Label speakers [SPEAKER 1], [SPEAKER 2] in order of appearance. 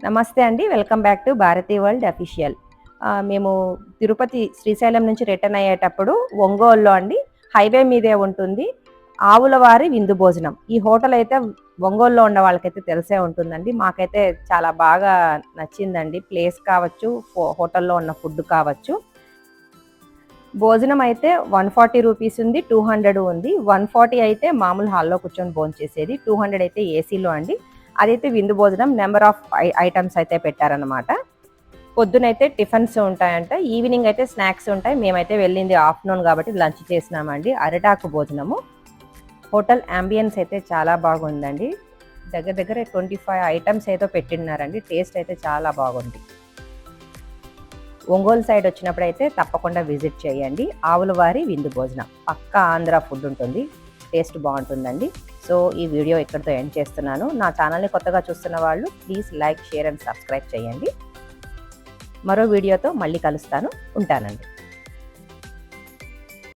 [SPEAKER 1] నమస్తే అండి. Welcome back to Bharati world official. మేము తిరుపతి శ్రీశైలం నుంచి రిటర్న్ అయ్యేటప్పుడు ఒంగోలులో అండి హైవే మీదే ఉంటుంది ఆవులవారి విందు భోజనం. ఈ హోటల్ అయితే ఒంగోలులో ఉన్న వాళ్ళకైతే తెలిసే ఉంటుందండి. మాకైతే చాలా బాగా నచ్చిందండి. ప్లేస్ కావచ్చు, హోటల్లో ఉన్న ఫుడ్ కావచ్చు. భోజనం అయితే 140 రూపీస్ ఉంది, 200 ఉంది. 140 అయితే మామూలు హాల్లో కూర్చొని భోంచేసేది, 200 అయితే ఏసీలో అండి. అదైతే విందు భోజనం. నెంబర్ ఆఫ్ ఐటమ్స్ అయితే పెట్టారనమాట. పొద్దునైతే టిఫిన్స్ ఉంటాయంట, ఈవినింగ్ అయితే స్నాక్స్ ఉంటాయి. మేమైతే వెళ్ళింది ఆఫ్టర్నూన్ కాబట్టి లంచ్ చేసినామండి. అరిటాకు భోజనము. హోటల్ అంబియన్స్ అయితే చాలా బాగుందండి. దగ్గర దగ్గర 25 ఐటమ్స్ ఏదో పెట్టినారండి. టేస్ట్ అయితే చాలా బాగుంది. ఒంగోలు సైడ్ వచ్చినప్పుడైతే తప్పకుండా విజిట్ చేయండి. ఆవులవారి విందు భోజనం పక్కా ఆంధ్ర ఫుడ్ ఉంటుంది, టేస్ట్ బాగుంటుందండి. సో ఈ వీడియో ఇక్కడితో ఎండ్ చేస్తున్నాను. నా ఛానల్ని కొత్తగా చూస్తున్న వాళ్ళు please like, share and subscribe చేయండి. మరో వీడియోతో మళ్ళీ కలుస్తాను. ఉంటానండి.